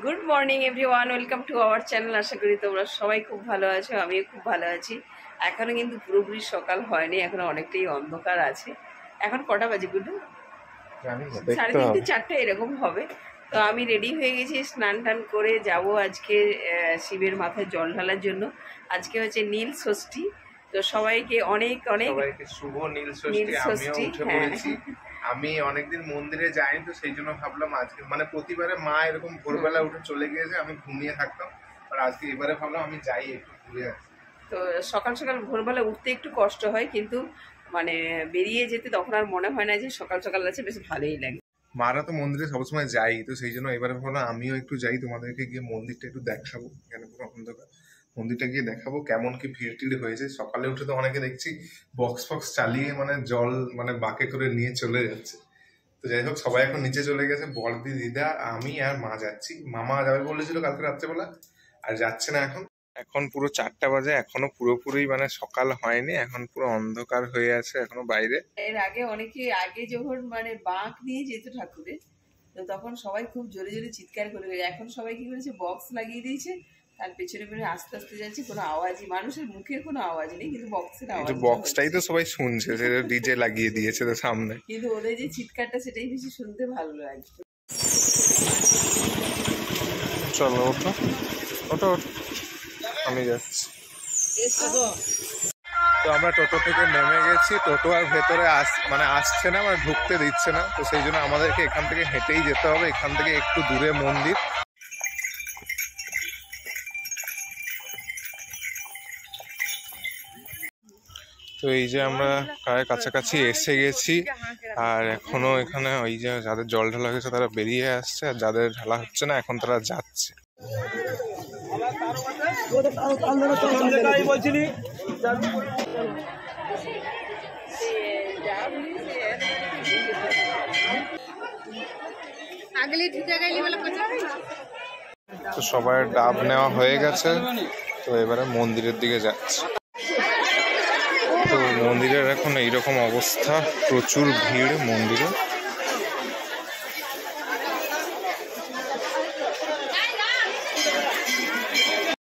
Good morning everyone, welcome to our channel. আশা করি তোমরা সবাই খুব ভালো আছো, আমিও খুব ভালো আছি। এখনো কিন্তু পুরোপুরি সকাল হয়নি, এখনো অনেকটাই অন্ধকার আছে। এখন কটা বাজে গুড্ডু? 3:30 4টে এরকম হবে। তো আমি রেডি হয়ে গেছি, স্নান টান করে যাব আজকে শিবের মাথায় জল ঢালার জন্য। আজকে হচ্ছে নীল ষষ্ঠী, তো সবাইকে অনেক অনেক শুভ নীল ষষ্ঠী। হ্যাঁ, আমি অনেকদিন মন্দিরে যাইনি, তো সেই জন্য ভাবলাম আজকে মানে প্রতিবারে মা এরকম ভোরবেলা উঠে চলে গিয়েছে, আমি ঘুমিয়ে থাকতাম। আর আজকে এবারে ভাবলাম আমি যাই একটু ঘুরে আসি। তো সকাল সকাল ভোরবেলা উঠতে একটু কষ্ট হয়, কিন্তু মানে বেরিয়ে যেতে তখন আর মনে হয় না যে সকাল সকাল আছে, বেশ ভালোই লাগে। মারা তো মন্দিরে সবসময় যাই, তো সেই জন্য এবারে ভাবলাম আমিও একটু যাই, তোমাদেরকে গিয়ে মন্দিরটা একটু দেখাবো। এখানে পুরো অন্ধকার, মন্দিরটা গিয়ে দেখাবো কেমন কি ভিড় টিড় হয়েছে। সকালে উঠে তো অনেকে দেখছি বক্স ফক্স চালিয়ে মানে জল মানে বাঁকে করে নিয়ে চলে যাচ্ছে। তো যাই হোক, সবাই এখন নিচে চলে গেছে, বড়দি, দিদা, আমি আর মা যাচ্ছি। মামা যাবে বলেছিল কালকে রাত্রেবেলা, আর যাচ্ছে না। এখন পুরো 4টা বাজে, এখনো পুরোপুরি মানে সকাল হয়নি, এখন পুরো অন্ধকার হয়ে আছে এখনো বাইরে। এর আগে অনেকে যখন মানে বাঁক নিয়ে যেত ঠাকুরে, তো তখন সবাই খুব জোরে জোরে চিৎকার করে। এখন সবাই কি করেছে, বক্স লাগিয়ে দিয়েছে, তার পেছনে পেছনে আস্তে আস্তে যাচ্ছে, কোনো আওয়াজই, মানুষের মুখের কোনো আওয়াজ নেই, কিন্তু বক্সের আওয়াজ। বক্সটাই তো সবাই শুনছে, সেটা ডিজে লাগিয়ে দিয়েছে তো সামনে, কিন্তু ওদের যে চিৎকারটা সেটাই বেশি শুনতে ভালো লাগে। চলো ওঠো ওঠো, আমি যাচ্ছি। তো আমরা টোটো থেকে নেমে গেছি, টোটো আর ভেতরে আসছে না, মানে ঢুকতে দিচ্ছে না। তো সেই জন্য আমাদেরকে এখান থেকে হেঁটেই যেতে হবে, এখান থেকে একটু দূরে মন্দির। তো এই যে আমরা প্রায় কাছাকাছি এসে গেছি, আর এখনো এখানে ওই যে যাদের জল ঢালা হয়েছে তারা বেরিয়ে আসছে, আর যাদের ঢালা হচ্ছে না এখন তারা যাচ্ছে। তো সবার ডাব নেওয়া হয়ে গেছে, তো এবারে মন্দিরের দিকে যাচ্ছে। তো মন্দিরের এখন এইরকম অবস্থা, প্রচুর ভিড় মন্দিরে।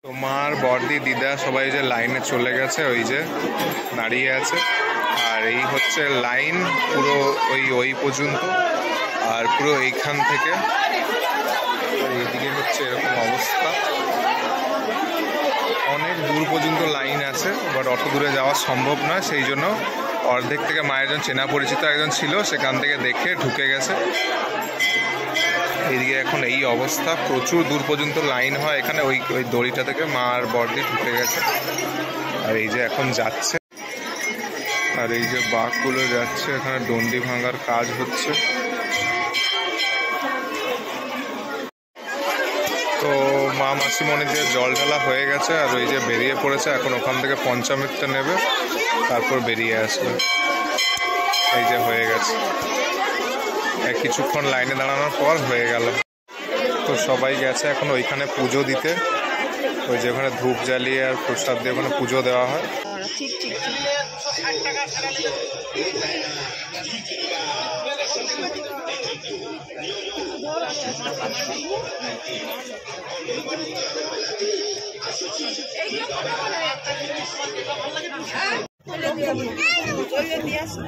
তোমার বড়দি, দিদা সবাই যে লাইনে চলে গেছে, ওই যে দাঁড়িয়ে আছে। আর এই হচ্ছে লাইন পুরো ওই পর্যন্ত, আর পুরো এইখান থেকে এইদিকে হচ্ছে এরকম অবস্থা। অনেক দূর পর্যন্ত লাইন আছে, বাট অত দূরে যাওয়া সম্ভব নয়, সেই জন্য অর্ধেক থেকে মায়ের একজন চেনা পরিচিত একজন ছিল, সেখান থেকে দেখে ঢুকে গেছে। এইদিকে এখন এই অবস্থা, প্রচুর দূর পর্যন্ত লাইন হয় এখানে। ওই দড়িটা থেকে মা আর বড়দি ঢুকে গেছে, আর এই যে এখন যাচ্ছে। আর এই যে বাঘগুলো যাচ্ছে, এখানে ডন্ডি ভাঙার কাজ হচ্ছে। তো মা মাসিমণিদের জল ঢালা হয়ে গেছে, আর ওই যে বেরিয়ে পড়েছে, এখন ওখান থেকে পঞ্চামৃতটা নেবে, তারপর বেরিয়ে আসবে। এই যে হয়ে গেছে, কিছুক্ষণ লাইনে দাঁড়ানোর পর হয়ে গেল। তো সবাই গেছে এখন ওইখানে পুজো দিতে, ওই যে ওখানে ধূপ জ্বালিয়ে আর প্রসাদ দিয়ে ওখানে পুজো দেওয়া হয়। ঠিক ঠিক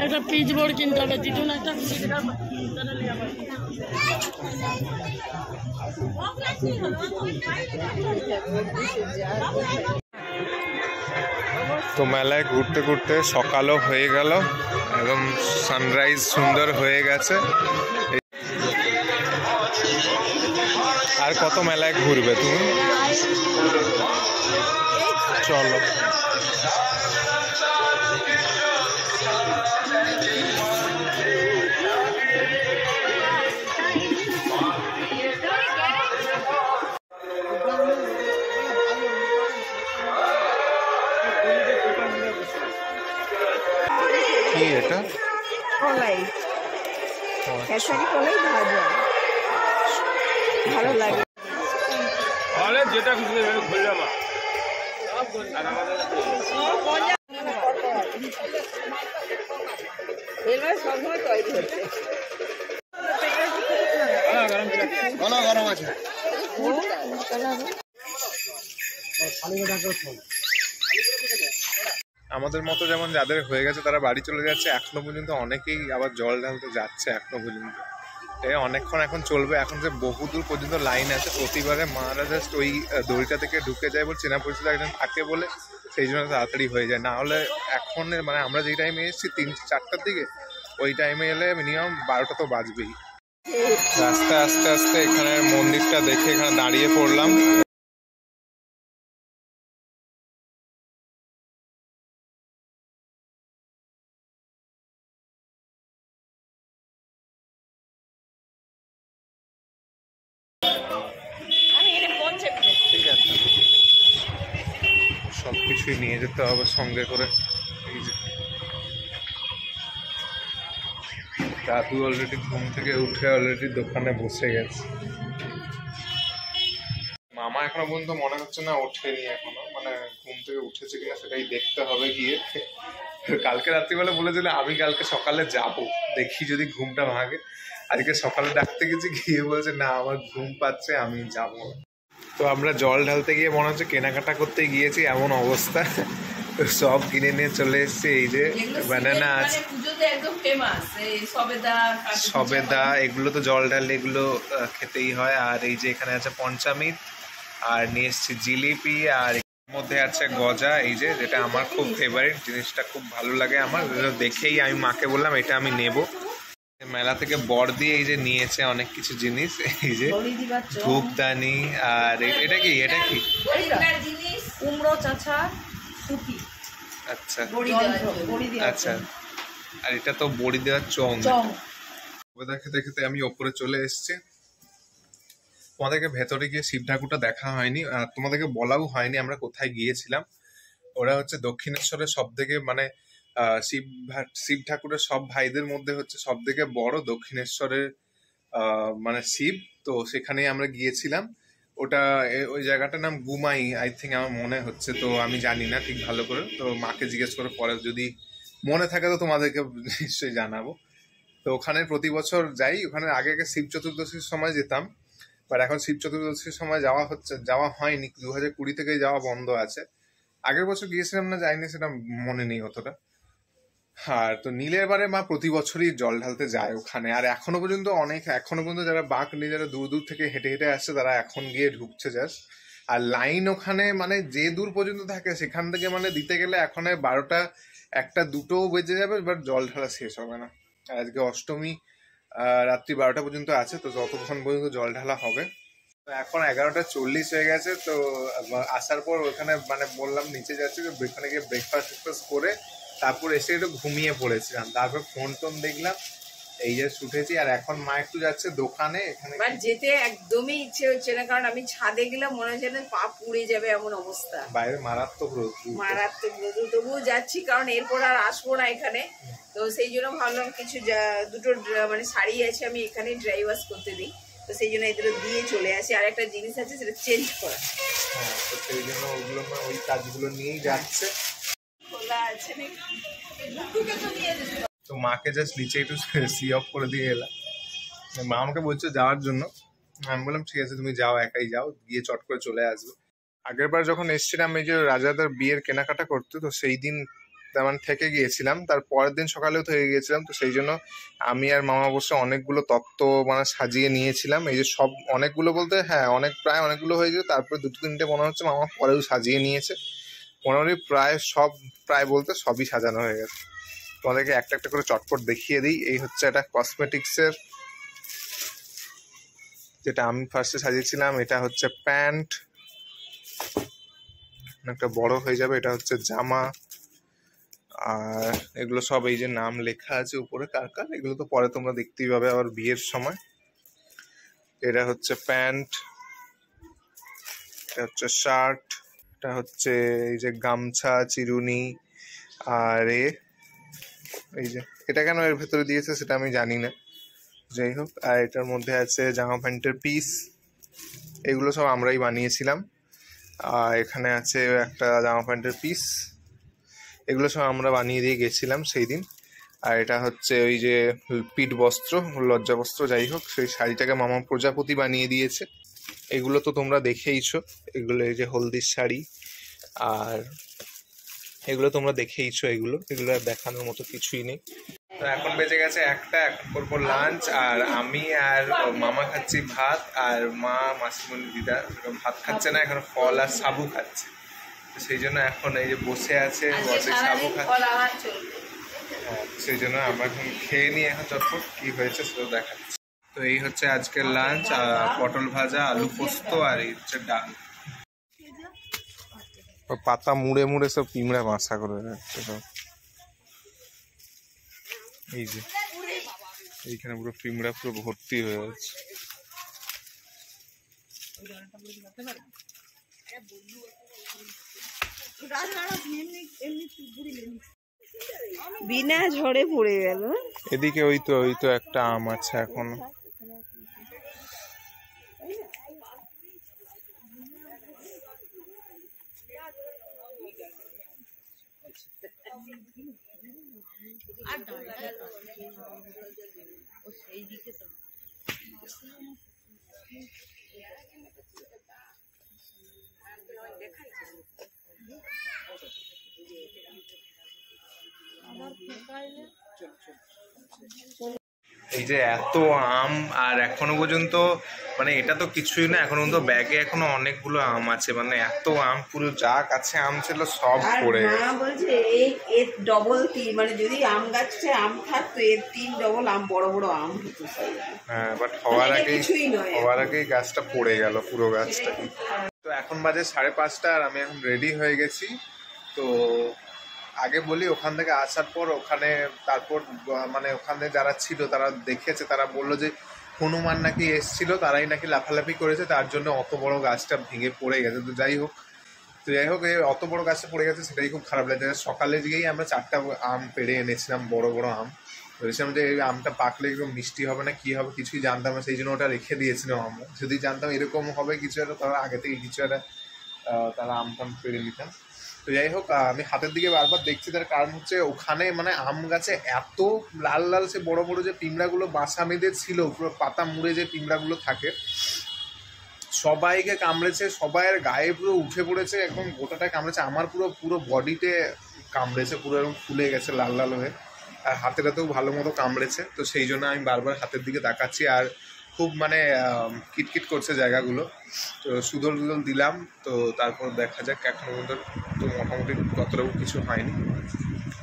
একটা পিচ বোর্ড কিনতে হবে, দিদুন একটা তো মেলায় ঘুরতে ঘুরতে সকালও হয়ে গেল, একদম সানরাইজ সুন্দর হয়ে গেছে। আর কত মেলায় ঘুরবে তুমি? চলো। কি এটা? কলাই, খেসারি কলাই ভাজা, ভালো লাগে। যেটা খুশি খুললাম। এগুলো সবসময় তৈরি হচ্ছে। গরম আছে। আমাদের মতো যেমন যাদের হয়ে গেছে তারা বাড়ি চলে যাচ্ছে, এখনো পর্যন্ত অনেকেই আবার জল ঢালতে যাচ্ছে এখনো পর্যন্ত। অনেকক্ষণ এখন চলবে, এখন যে বহুদূর পর্যন্ত লাইন আছে। প্রতিবারে মারা জাস্ট ওই দড়িটা থেকে ঢুকে যায় বলে, চেনা পরিচিত একজন থাকে বলে সেই জন্য তাড়াতাড়ি হয়ে যায়। না হলে এখন মানে আমরা যেই টাইমে এসেছি 3-4টার দিকে, ওই টাইমে এলে মিনিমাম 12টা তো বাজবেই। রাস্তা আস্তে আস্তে এখানে মন্দিরটা দেখে এখানে দাঁড়িয়ে পড়লাম। ঠিক আছে, সবকিছুই নিয়ে যেতে হবে সঙ্গে করে। এই যে দাদু অলরেডি ঘুম থেকে উঠে অলরেডি দোকানে বসে গেছে। মামা এখনো পর্যন্ত মনে হচ্ছে না ওঠেনি এখনো, মানে ঘুম থেকে উঠেছে কিনা সেটাই দেখতে হবে গিয়ে। কালকে রাত্রিবেলা বলেছিল আমি কালকে সকালে যাব, দেখি যদি ঘুমটা ভাঙে। আজকে সকালে ডাকতে গেছি, গিয়ে বলছে না আমার ঘুম পাচ্ছে আমি যাব না। তো আমরা জল ঢালতে গিয়ে মনে হচ্ছে কেনাকাটা করতে গিয়েছি, এমন অবস্থা। সব কিনে নিয়ে চলে এসেছি। এই যে ব্যানানা আছে, সবেদা, এগুলো তো জল ঢাললে এগুলো খেতেই হয়। আর এই যে এখানে আছে পঞ্চামৃত, আর নিয়ে এসেছি জিলিপি, আর মধ্যে আছে গজা, এই যে যেটা আমার খুব ফেভারিট, জিনিসটা খুব ভালো লাগে আমার। দেখেই আমি মাকে বললাম এটা আমি নেব। মেলা থেকে বর দিয়ে এই যে নিয়েছে অনেক কিছু জিনিস, এই যে ধূপদানি। আর এটা কি কুমড়ো চাচা সুতি। আচ্ছা আচ্ছা, আর এটা তো বড়ি দেওয়ার চং। খেতে খেতে আমি ওপরে চলে এসেছি। তোমাদেরকে ভেতরে গিয়ে শিব ঠাকুরটা দেখা হয়নি, আর তোমাদেরকে বলাও হয়নি আমরা কোথায় গিয়েছিলাম। ওরা হচ্ছে দক্ষিণেশ্বরের সব থেকে মানে শিব ঠাকুরের সব ভাইদের মধ্যে হচ্ছে সব থেকে বড় দক্ষিণেশ্বরের মানে শিব। তো সেখানেই আমরা গিয়েছিলাম। ওটা ওই জায়গাটার নাম গুমাই আই থিঙ্ক, আমার মনে হচ্ছে। তো আমি জানি না ঠিক ভালো করে, তো মাকে জিজ্ঞেস করে পরে যদি মনে থাকে তো তোমাদেরকে নিশ্চয়ই জানাবো। তো ওখানে প্রতি বছর যাই। ওখানে আগে শিব চতুর্দশীর সময় যেতাম, বাট এখন শিব চতুর্দশীর সময় যাওয়া হয়নি। 2020 থেকে যাওয়া বন্ধ আছে। আগের বছর গিয়েছিলাম না যাইনি সেটা মনে নেই অতটা। আর তো নীলের বারে মা প্রতি বছরই জল ঢালতে যায় ওখানে। আর এখনো পর্যন্ত যারা বাঁক নিয়ে যারা দূর দূর থেকে হেঁটে হেঁটে আসছে তারা এখন গিয়ে ঢুকছে জাস্ট। আর লাইন ওখানে মানে যে দূর পর্যন্ত থাকে সেখান থেকে মানে দিতে গেলে এখন 12টা 1টা 2টোও বেজে যাবে, বাট জল ঢালা শেষ হবে না। আর আজকে অষ্টমী, রাত্রি 12টা পর্যন্ত আছে, তো যতক্ষণ পর্যন্ত জল ঢালা হবে। তো এখন 11:40 হয়ে গেছে। তো আসার পর ওখানে মানে বললাম নিচে যাচ্ছি, তো ওখানে গিয়ে ব্রেকফাস্ট করে তারপর এসে একটু ঘুমিয়ে পড়েছিলাম। তারপর ফোন দেখলাম, এই যে উঠেছি। আর এখন মা একটু যাচ্ছে দোকানে। এখানে যেতে একদমই ইচ্ছে হচ্ছে না, কারণ আমি ছাদে গেলাম মনে হচ্ছে না পা পুড়ে যাবে এমন অবস্থা। বাইরে মারাত্মক রোদ। তবুও যাচ্ছি, কারণ এরপর আর আসবো না এখানে। তো সেই জন্য ভাবলাম কিছু দুটো মানে শাড়ি আছে আমি এখানে ড্রাই ওয়াশ করতে দিই, তো সেই জন্য এগুলো দিয়ে চলে আসি। আর একটা জিনিস আছে সেটা চেঞ্জ করা। হ্যাঁ, তো সেই জন্য ওগুলো ওই কাজগুলো নিয়েই যাচ্ছে। তো মাকে জাস্ট নিচে একটু সি অফ করে দিয়ে এলাম। মা আমাকে বলছে যাওয়ার জন্য, আমি বললাম ঠিক আছে তুমি যাও, একাই যাও, গিয়ে চট করে চলে আসবে। আগের বার যখন এসেছিলাম এই যে রাজাদার বিয়ের কেনাকাটা করতে, তো সেই দিন তেমন থেকে গিয়েছিলাম, তার পরের দিন সকালেও থেকে গিয়েছিলাম। তো সেই জন্য আমি আর মামা বসে অনেকগুলো তত্ত্ব মানে সাজিয়ে নিয়েছিলাম। এই যে সব অনেকগুলো বলতে হ্যাঁ প্রায় অনেকগুলো হয়ে যেত। তারপরে 2-3টে মনে হচ্ছে মামা পরেও সাজিয়ে নিয়েছে। মোটামুটি প্রায় বলতে সবই সাজানো হয়ে গেছে। তোমাদেরকে একটা একটা করে চটপট দেখিয়ে দিই। এই হচ্ছে একটা কসমেটিক্সের, যেটা আমি ফার্স্টে সাজিয়েছিলাম। এটা হচ্ছে প্যান্ট, একটা বড় হয়ে যাবে। এটা হচ্ছে জামা। আর এগুলো সব এই যে নাম লেখা আছে উপরে কার কার, এগুলো তো পরে তোমরা দেখতেই পাবে আবার বিয়ের সময়। এটা হচ্ছে প্যান্ট, এটা হচ্ছে শার্ট, এটা হচ্ছে এই যে গামছা, চিরুনি। আর এই যে এটা কেন এর ভেতরে দিয়েছে সেটা আমি জানি না, যাই হোক। আর এটার মধ্যে আছে জামা প্যান্টের পিস, এগুলো সব আমরাই বানিয়েছিলাম। আর এখানে আছে একটা জামা প্যান্টের পিস, এগুলো সব আমরা বানিয়ে দিয়ে গেছিলাম সেই দিন। আর এটা হচ্ছে ওই যে পিঠ বস্ত্র, লজ্জা বস্ত্র, যাই হোক, সেই শাড়িটাকে মামা প্রজাপতি বানিয়ে দিয়েছে। এগুলো তো তোমরা দেখেইছো, এগুলো এই যে হলদির শাড়ি, আর এগুলো তোমরা দেখেইছো, এগুলো আর দেখানোর মতো কিছুই নেই। তো এখন বেজে গেছে 1টা, এখন করবো লাঞ্চ। আর আমি আর মামা খাচ্ছি ভাত, আর মা মাসিমণি দিদা ভাত খাচ্ছে না, এখন ফল আর সাবু খাচ্ছে। সেই জন্য এখন এই যে বসে আছে, বসে সাবু খাচ্ছে। হ্যাঁ, সেই জন্য আমরা এখন খেয়ে নিই এখন চটপট, কি হয়েছে সেটা দেখাচ্ছি। তো এই হচ্ছে আজকের লাঞ্চ, পটল ভাজা, আলু পোস্ত, আর এই হচ্ছে ডাল। পাতা মুড়ে মুড়ে সব পিমড়া মাছা করে রাখছে সব। এই যে এইখানে পুরো পিমড়া পুরো ভর্তি হয়ে আছে। বিনা ঝড়ে পড়ে গেল। এদিকে ওই তো একটা আম আছে এখনো। এই যে এত আম, আর এখনো পর্যন্ত মানে এটা তো কিছুই না, এখনো পর্যন্ত ব্যাগে এখনো অনেকগুলো আম আছে, মানে এত আম, পুরো যা কাছে আম ছিল সব পড়ে গেছে। মা বলছে এর ডবল 3, মানে যদি আম গাছে আম থাকতো এর 3 ডবল আম, বড় বড় আম হতো। হ্যাঁ, বাট হওয়ার আগেই গাছটা পড়ে গেল, পুরো গাছটা। তো এখন বাজে 5:30, আর আমি এখন রেডি হয়ে গেছি। তো আগে বলি, ওখান থেকে আসার পর তারপর মানে ওখানে যারা ছিল তারা দেখেছে, তারা বললো যে হনুমান নাকি এসছিল, তারাই নাকি লাফালাফি করেছে, তার জন্য অত বড় গাছটা ভেঙে পড়ে গেছে। তো যাই হোক এই অত বড় গাছটা পড়ে গেছে, সেটাই খুব খারাপ লাগছে। সকালে গিয়েই আমরা 4টা আম পেড়ে এনেছিলাম, বড় বড় আম। ভেবেছিলাম যে এই আমটা পাকলে এরকম মিষ্টি হবে না, কি হবে কিছুই জানতাম না, সেই জন্য ওটা রেখে দিয়েছিলাম আমরা। যদি জানতাম এরকম হবে কিছু একটা, তারা আগে থেকে কিছু একটা তারা আম টাম পেড়ে নিতাম। তো যাই হোক, আমি হাতের দিকে বারবার দেখছি, তার কারণ হচ্ছে ওখানে মানে আম গাছে এত লাল লাল সে বড় বড় যে পিঁমড়াগুলো বাসা বেঁধে ছিল, পুরো পাতা মুড়ে যে পিঁমড়াগুলো থাকে, সবাইকে কামড়েছে, সবাইয়ের গায়ে পুরো উঠে পড়েছে, একদম গোটাটা কামড়েছে। আমার পুরো বডিতে কামড়েছে, পুরো এরকম ফুলে গেছে লাল লাল হয়ে, আর হাতেটাতেও ভালো মতো কামড়েছে। তো সেই জন্য আমি বারবার হাতের দিকে তাকাচ্ছি, আর খুব মানে কিটকিট করছে জায়গাগুলো। তো সুদল দিলাম। তো তারপর দেখা যাক, এখনো পর্যন্ত তো মোটামুটি ততটাও কিছু হয়নি।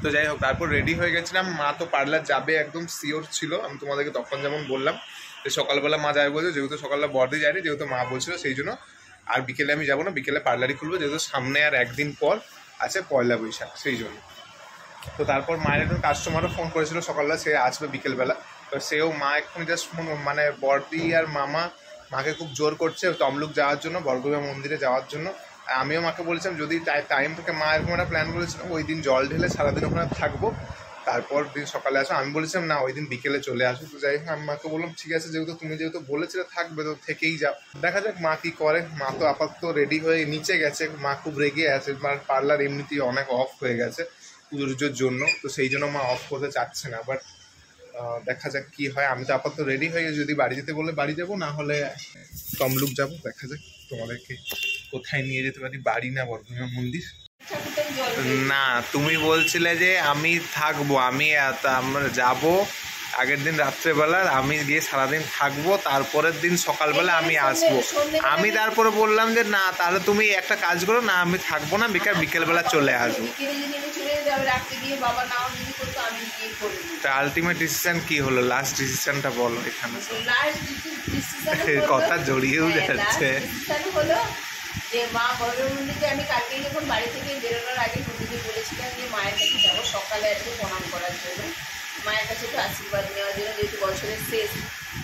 তো যাই হোক, তারপর রেডি হয়ে গেছিলাম। মা তো পার্লার যাবে একদম শিওর ছিল, আমি তোমাদেরকে তখন যেমন বললাম যে সকালবেলা মা যাবে বলছে, যেহেতু সকালবেলা বর্দি যায়নি, যেহেতু মা বলছিল সেই জন্য। আর বিকেলে আমি যাবো না, বিকেলে পার্লারই খুলবো, যেহেতু সামনে আর একদিন পর আছে পয়লা বৈশাখ, সেই জন্য। তো তারপর মায়ের একজন কাস্টমারও ফোন করেছিল সকালবেলা, সে আসবে বিকেলবেলা। তো সেও মা এখন জাস্ট মানে বর্দি আর মাকে খুব জোর করছে তমলুক যাওয়ার জন্য, বর্গভীমা মন্দিরে যাওয়ার জন্য। আমিও মাকে বলেছিলাম যদি টাইম থেকে, মা এরকম একটা প্ল্যান করেছিলাম ওই দিন জল ঢেলে সারাদিন ওখানে থাকবো, তারপর দিন সকালে আসো। আমি বলেছিলাম না, ওই দিন বিকেলে চলে আসো। তো যাই হোক, আমি মাকে বললাম ঠিক আছে, তুমি যেহেতু বলেছিলে থাকবে, তো থেকেই যাও। দেখা যাক মা কি করে। মা তো আপাতত রেডি হয়ে নিচে গেছে, মা খুব রেগে আছে, পার্লার এমনিতেই অনেক অফ হয়ে গেছে পুজোর জন্য, তো সেই জন্য মা অফ করতে চাচ্ছে না। বাট দেখা যাক কি হয়। আমি তো আপাতত রেডি হয়ে গেছি, যদি বাড়ি যেতে বলে বাড়ি যাবো, না হলে তমলুক যাবো। দেখা যাক তোমাদেরকে কোথায় নিয়ে যেতে পারি, বাড়ি না বর্গভীমা মন্দির। না, তুমি বলছিলে যে আমি থাকবো, আমরা যাবো আগের দিন রাত্রেবেলা, আমি গিয়ে সারাদিন থাকবো, তারপরের দিন সকালবেলা আমি আসবো। আমি তারপরে বললাম যে না, তাহলে তুমি একটা কাজ করো না, আমি থাকবো না, বিকেলবেলা চলে আসবো। তা আলটিমেট ডিসিশন কি হলো? লাস্ট ডিসিশনটা বলো এখানে, কথা জড়িয়েও যাচ্ছে। যে মা বর্গভীমা মন্দিরে আমি কালকে যখন বাড়ি থেকে বেরোনোর আগে প্রতিদিন বলেছিলাম যে মায়ের কাছে যাবো সকালে আজকে প্রণাম করার জন্য, মায়ের কাছে একটু আশীর্বাদ নেওয়ার জন্য, যেহেতু বছরের শেষ।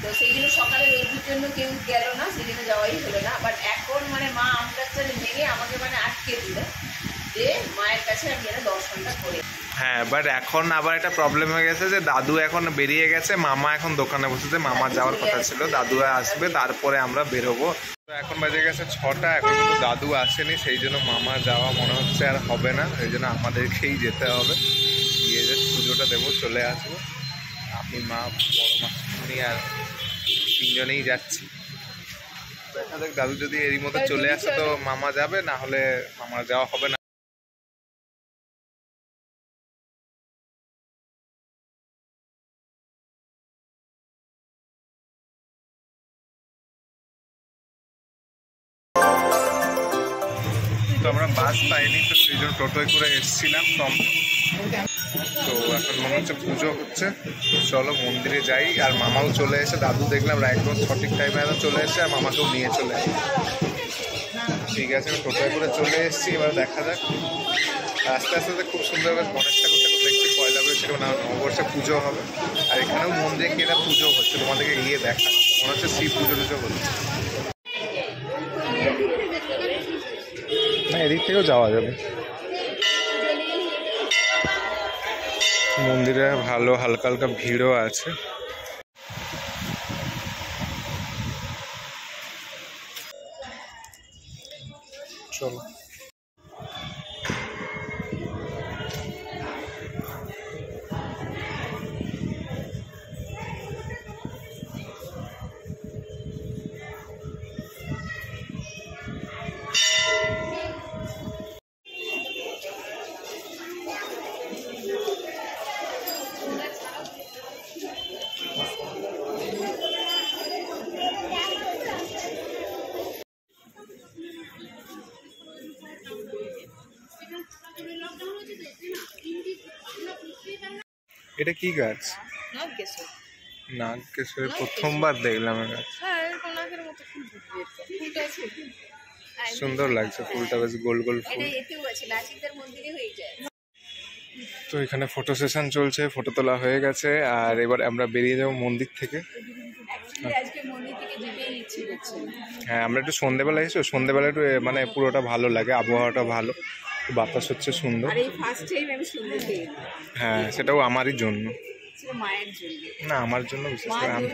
তো সেই জন্য সকালে রোদ্দুর জন্য কেউ গেল না, সেই জন্য যাওয়াই হলো না। বাট এখন মানে মা আম গাছটা ভেঙে আমাকে মানে আটকে দিল যে মায়ের কাছে আমি যেন দর্শনটা করি। হ্যাঁ, বাট এখন আবার একটা প্রবলেম হয়ে গেছে যে দাদু এখন বেরিয়ে গেছে, মামা এখন দোকানে বসেছে, মামা যাওয়ার কথা ছিল, দাদু আসবে তারপরে আমরা বেরোবো। এখন বাজে গেছে 6টা, এখন কিন্তু দাদু আসেনি, সেই জন্য মামা যাওয়া মনে হচ্ছে আর হবে না, সেই জন্য আমাদেরকেই যেতে হবে। গিয়ে যে পুজোটা দেবো, চলে আসবো। আমি, মা, বড় মা, উনি আর 3জনেই যাচ্ছি। দেখা যাক, দাদু যদি এরই মধ্যে চলে আসে তো মামা যাবে, না হলে মামার যাওয়া হবে না। তো আমরা বাস পাইনি, তো সেই জন্য টোটোয় করে এসেছিলাম। তো এখন মনে হচ্ছে পুজো হচ্ছে, চলো মন্দিরে যাই। আর মামাও চলে এসে, দাদু দেখলাম একদম সঠিক টাইমে চলে এসে, আর মামাকেও নিয়ে চলে আসে। ঠিক আছে, আমি টোটোয় করে চলে এসেছি, এবার দেখা যাক। আস্তে আস্তে খুব সুন্দর গণেশ ঠাকুর দেখছি, পয়লা বৈশাখে নববর্ষে পুজো হবে। আর এখানেও মন্দিরে গিয়ে এটা পুজো হচ্ছে, তোমাদেরকে গিয়ে দেখা মনে হচ্ছে শিব পুজো টুজো হচ্ছে। না, এদিক থেকেও যাওয়া যাবে। মন্দিরে ভালো হালকা হালকা ভিড়ও আছে। চলো এটা কি গাছ? নাগকেশর, প্রথমবার দেখলাম এই গাছ। সুন্দর লাগছে ফুলটা, বেশ গোল গোল ফুল। তো এখানে ফটো সেশন চলছে, ফটো তোলা হয়ে গেছে। আর এবার আমরা বেরিয়ে যাবো মন্দির থেকে। হ্যাঁ, আমরা একটু সন্ধ্যেবেলা এসো, সন্ধ্যেবেলা একটু মানে পুরোটা ভালো লাগে, আবহাওয়াটা ভালো, বাতাস হচ্ছে সুন্দর। হ্যাঁ, সেটাও আমারই জন্য, না আমার জন্য বিশেষ করে। আমি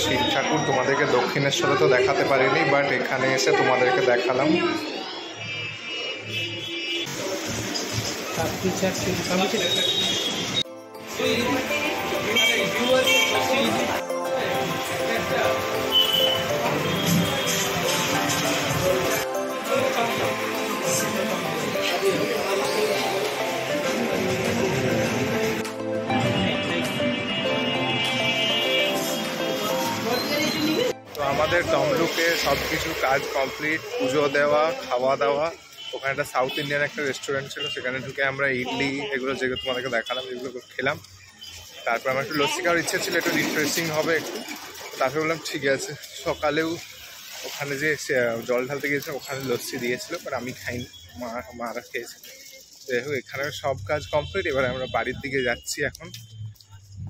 শিব ঠাকুর তোমাদেরকে দক্ষিণেশ্বরে তো দেখাতে পারিনি, বাট এখানে এসে তোমাদেরকে দেখালাম। তো আমাদের তমলুকে সব কিছু কাজ কমপ্লিট, পুজো দেওয়া, খাওয়া দাওয়া। ওখানে একটা সাউথ ইন্ডিয়ান একটা রেস্টুরেন্ট ছিল, সেখানে ঢুকে আমরা ইডলি এগুলো যেগুলো তোমাদেরকে দেখালাম এগুলো খেলাম। তারপর আমার একটু লস্যি খাওয়ার ইচ্ছে ছিল, একটু রিফ্রেশিং হবে একটু। তারপরে বললাম ঠিক আছে। সকালেও ওখানে যে জল ঢালতে গিয়েছিলাম, ওখানে লস্যি দিয়েছিল, বাট আমি খাইনি, মারা খেয়েছে। যাই হোক, এখানে সব কাজ কমপ্লিট। এবারে আমরা বাড়ির দিকে যাচ্ছি এখন।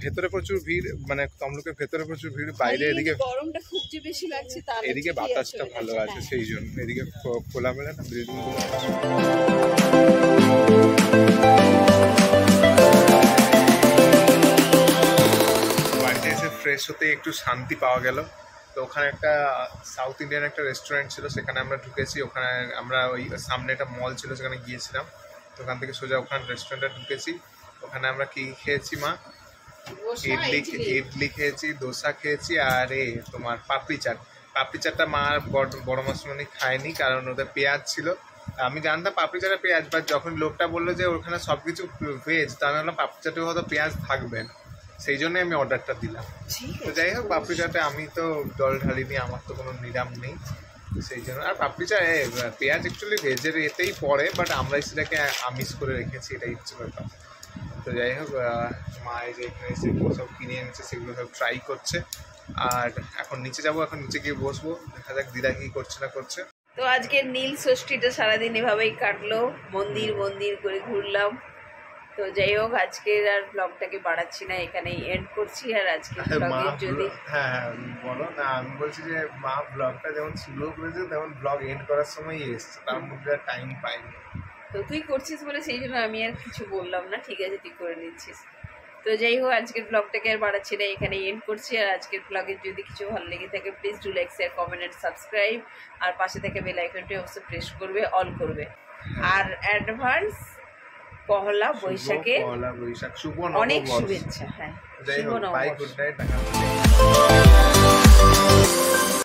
ভেতরে প্রচুর ভিড়, মানে তমলুকের ভেতরে প্রচুর ভিড়, বাইরে এদিকে গরমটা খুব যে বেশি লাগছে, এদিকে বাতাসটা ভালো আছে, সেই জন্য এদিকে খোলামেলা না বিল্ডিং গুলো। বাড়িতে এসে ফ্রেশ হতে একটু শান্তি পাওয়া গেল। তো ওখানে একটা সাউথ ইন্ডিয়ান একটা রেস্টুরেন্ট ছিল, সেখানে আমরা ঢুকেছি। ওখানে আমরা ওই সামনে একটা মল ছিল, সেখানে গিয়েছিলাম। তো ওখান থেকে সোজা ওখানে রেস্টুরেন্টে ঢুকেছি। ওখানে আমরা কি খেয়েছি মা? ইডলি খেয়েছি, দোসা খেয়েছি, আর তোমার পাপড়ি চাট। পাপড়ি চাটটা মা বড় মাসুমনি খায়নি, কারণ ওদের পেঁয়াজ ছিল। আমি জানতাম পাপড়ি চাটে পেঁয়াজ, বাট যখন লোকটা বললো যে ওখানে সবকিছু ভেজ, তো আমি ভাবলাম পাপড়ি চাটে হয়তো পেঁয়াজ থাকবে না, সেই জন্যই আমি অর্ডারটা দিলাম। তো যাই হোক, পাপড়ি চাটে আমি তো জল ঢালিনি, আমার তো কোনো নিরাম নেই, সেই জন্য। আর পাপড়ি চাট পেঁয়াজ অ্যাকচুয়ালি ভেজের এতেই পড়ে, বাট আমরা সেটাকে আমিষ করে রেখেছি, এটাই হচ্ছে ব্যাপার। তো যাই হোক, মা যে এখানে সেগুলো সব কিনে এনেছে, সেগুলো সব ট্রাই করছে। আর এখন নিচে যাবো, এখন নিচে গিয়ে বসবো, দেখা যাক দিদা কি করছে না করছে। তো আজকে নীল ষষ্ঠীটা সারাদিন এভাবেই কাটলো, মন্দির মন্দির করে ঘুরলাম। তো যাই হোক, আজকের আর ব্লগটাকে বাড়াচ্ছি না, এখানেই এন্ড করছি। আর আজকে ব্লগের যদি হ্যাঁ বলো না, আমি বলছি যে মা ব্লগটা যেমন শুরু করেছে, তেমন ব্লগ এন্ড করার সময় এসছে, তার মধ্যে টাইম পাইনি। তো তুই করছিস বলে সেই জন্য আমি আর কিছু বললাম না। ঠিক আছে, তুই করে নিচ্ছিস। তো যাই হোক আজকের ব্লগটাকে আর বাড়াচ্ছি না, এখানে এন্ড করছি। আর আজকের ব্লগে যদি কিছু ভালো লেগে থাকে please do like share comment and subscribe, আর পাশে থেকে বেল আইকনটি অবশ্যই প্রেস করবে, অল করবে। আর অ্যাডভান্স পহলা বৈশাখে পয়লা বৈশাখ শুভ অনেক নববর্ষ। শুভেচ্ছা। হ্যাঁ, যাই শুভ হোক, বাই, নববর্ষ। Good night.